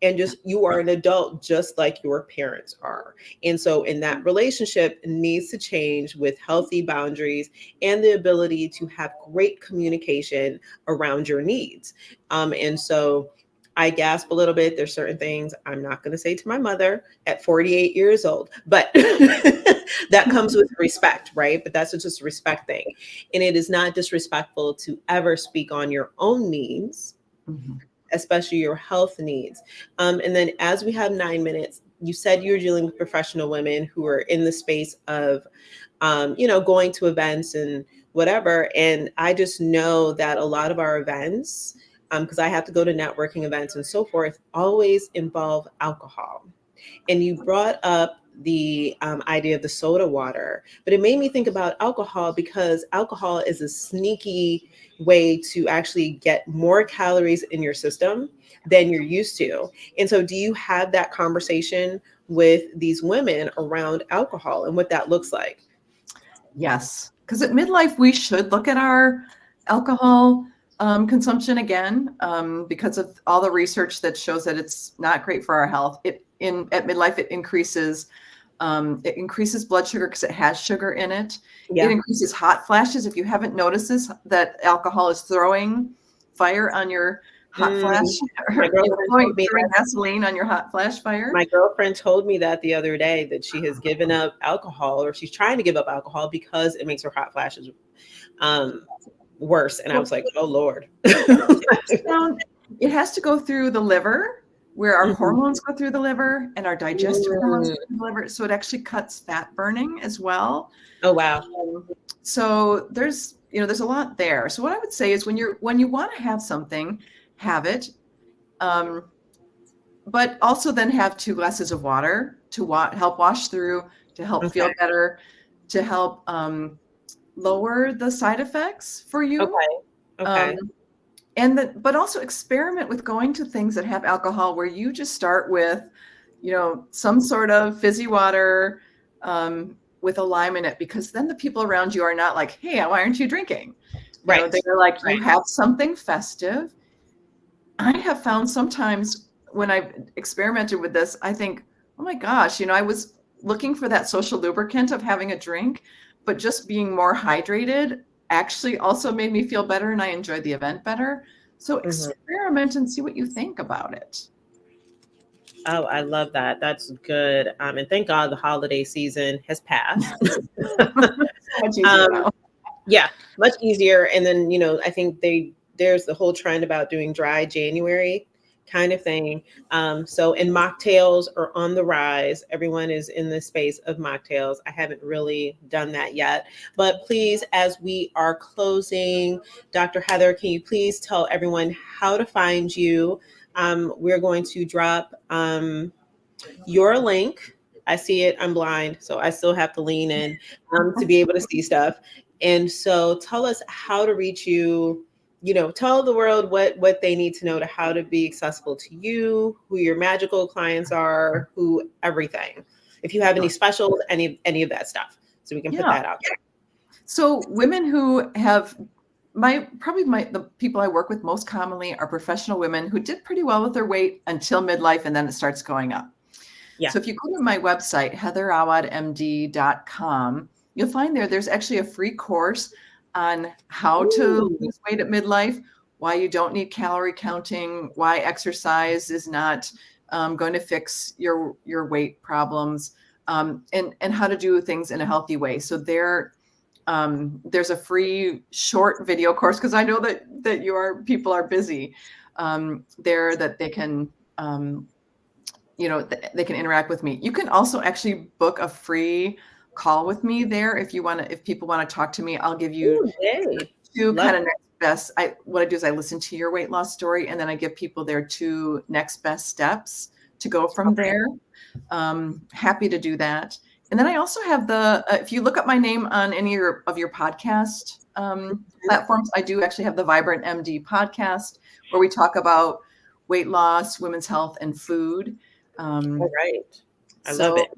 and just you are an adult just like your parents are. And so in that relationship needs to change with healthy boundaries and the ability to have great communication around your needs. And so I gasp a little bit. There's certain things I'm not going to say to my mother at 48 years old, but that comes with respect, right? But that's just a respect thing. And it is not disrespectful to ever speak on your own needs, especially your health needs. And then as we have 9 minutes, you said you're dealing with professional women who are in the space of, going to events and whatever. And I just know that a lot of our events, because I have to go to networking events and so forth, always involve alcohol. And you brought up the idea of the soda water, but it made me think about alcohol because alcohol is a sneaky way to actually get more calories in your system than you're used to. And so do you have that conversation with these women around alcohol and what that looks like? Yes, because at midlife, we should look at our alcohol consumption again, because of all the research that shows that it's not great for our health. At midlife, it increases blood sugar because it has sugar in it. Yeah. It increases hot flashes. If you haven't noticed this, that alcohol is throwing fire on your hot flash, or throwing gasoline on your hot flash fire. My girlfriend told me that the other day, that she has given up alcohol, or she's trying to give up alcohol because it makes her hot flashes worse. And I was like, oh Lord. It has to go through the liver, where our hormones go through the liver and our digestive hormones go through the liver. So it actually cuts fat burning as well. Oh, wow. So there's a lot there. So what I would say is when you want to have something, have it. But also then have 2 glasses of water to help wash through, to help feel better, to help lower the side effects for you. Okay. But also experiment with going to things that have alcohol, where you just start with, some sort of fizzy water with a lime in it, because then the people around you are not like, hey, why aren't you drinking? Right. They're like, you have something festive. I have found sometimes when I've experimented with this, I think, oh my gosh, I was looking for that social lubricant of having a drink, but just being more hydrated actually also made me feel better, and I enjoyed the event better. So experiment and see what you think about it. Oh, I love that. That's good. And thank God the holiday season has passed. Yeah, much easier. And then, I think there's the whole trend about doing dry January kind of thing. And mocktails are on the rise. Everyone is in the space of mocktails. I haven't really done that yet, but please, as we are closing, Dr. Heather, can you please tell everyone how to find you? We're going to drop your link. I see it. I'm blind, so I still have to lean in to be able to see stuff. And so tell us how to reach you. Tell the world what they need to know to how to be accessible to you, who your magical clients are, who everything. If you have any specials, any of that stuff, so we can put that out there. So women who have the people I work with most commonly are professional women who did pretty well with their weight until midlife, and then it starts going up. Yeah. So if you go to my website, heatherawadmd.com, you'll find there's actually a free course on how to lose weight at midlife, why you don't need calorie counting, why exercise is not going to fix your weight problems, and how to do things in a healthy way. So there's a free short video course, because I know that people are busy there, that they can they can interact with me. You can also actually book a free call with me there. If people want to talk to me, I'll give you two kind of next best. What I do is I listen to your weight loss story, and then I give people their 2 next best steps to go from there. Happy to do that. And then I also have if you look up my name on any of your podcast platforms, I do actually have the Vibrant MD podcast, where we talk about weight loss, women's health, and food. All right. I love it.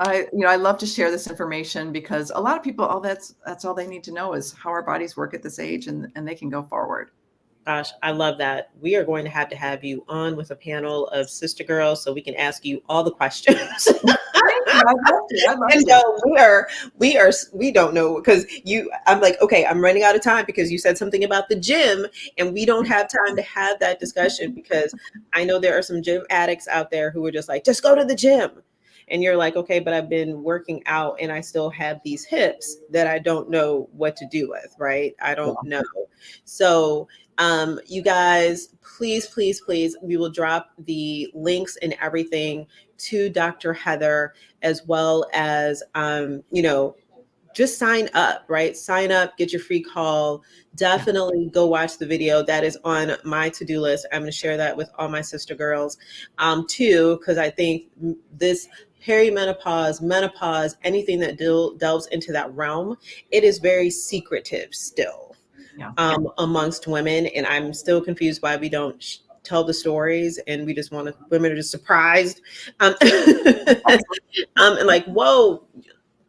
I love to share this information because a lot of people, that's all they need to know is how our bodies work at this age, and they can go forward. Gosh, I love that. We are going to have you on with a panel of sister girls so we can ask you all the questions. And so we don't know, because I'm like, okay, I'm running out of time because you said something about the gym, and we don't have time to have that discussion, because I know there are some gym addicts out there who are just like, just go to the gym. And you're like, okay, but I've been working out and I still have these hips that I don't know what to do with, right? I don't know. So you guys, please, we will drop the links and everything to Dr. Heather, as well as, just sign up, right? Sign up, get your free call. Definitely go watch the video. That is on my to-do list. I'm going to share that with all my sister girls too, because I think this perimenopause, menopause, anything that delves into that realm, it is very secretive still amongst women. And I'm still confused why we don't tell the stories, and we just women are just surprised. And like, whoa,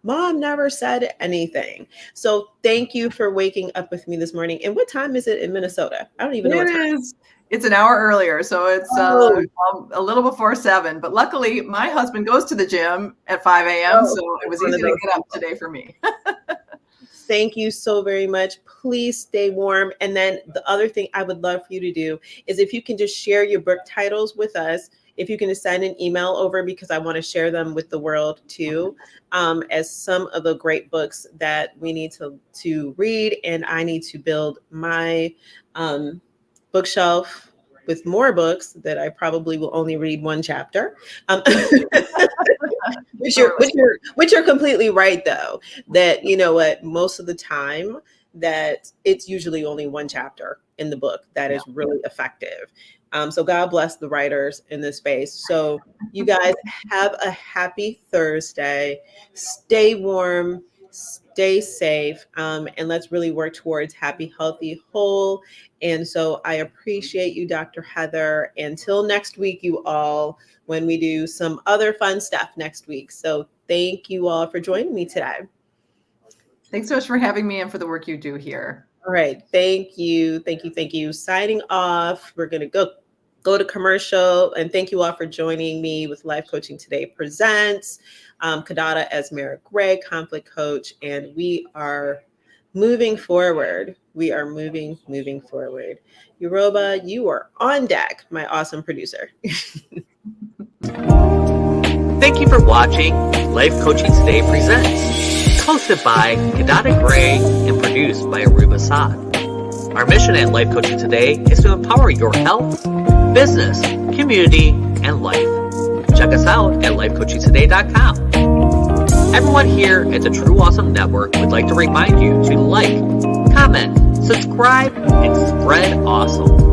Mom never said anything. So thank you for waking up with me this morning. And what time is it in Minnesota? I don't even know what time it is. It's an hour earlier, so it's a little before 7. But luckily, my husband goes to the gym at 5 a.m., so it was easy to get up today for me. Thank you so very much. Please stay warm. And then the other thing I would love for you to do is, if you can just share your book titles with us, if you can just send an email over, because I want to share them with the world too, as some of the great books that we need to read. And I need to build my bookshelf with more books that I probably will only read 1 chapter. Which you're completely right, though, that, you know what, most of the time that it's usually only 1 chapter in the book that is really effective. So God bless the writers in this space. So you guys have a happy Thursday. Stay warm, stay safe, and let's really work towards happy, healthy, whole. And so I appreciate you, Dr. Heather. Until next week, you all, when we do some other fun stuff next week. So thank you all for joining me today. Thanks so much for having me and for the work you do here. All right. Thank you. Signing off. We're going to go to commercial, and thank you all for joining me with Life Coaching Today Presents. Kiddada as Merrick Gray, conflict coach, and we are moving forward. Moving forward. Yoruba, you are on deck, my awesome producer. Thank you for watching Life Coaching Today Presents, hosted by Kiddada Gray and produced by Aruba Saad. Our mission at Life Coaching Today is to empower your health, business, community, and life. Check us out at lifecoachingtoday.com. Everyone here at the True Awesome Network would like to remind you to like, comment, subscribe, and spread awesome.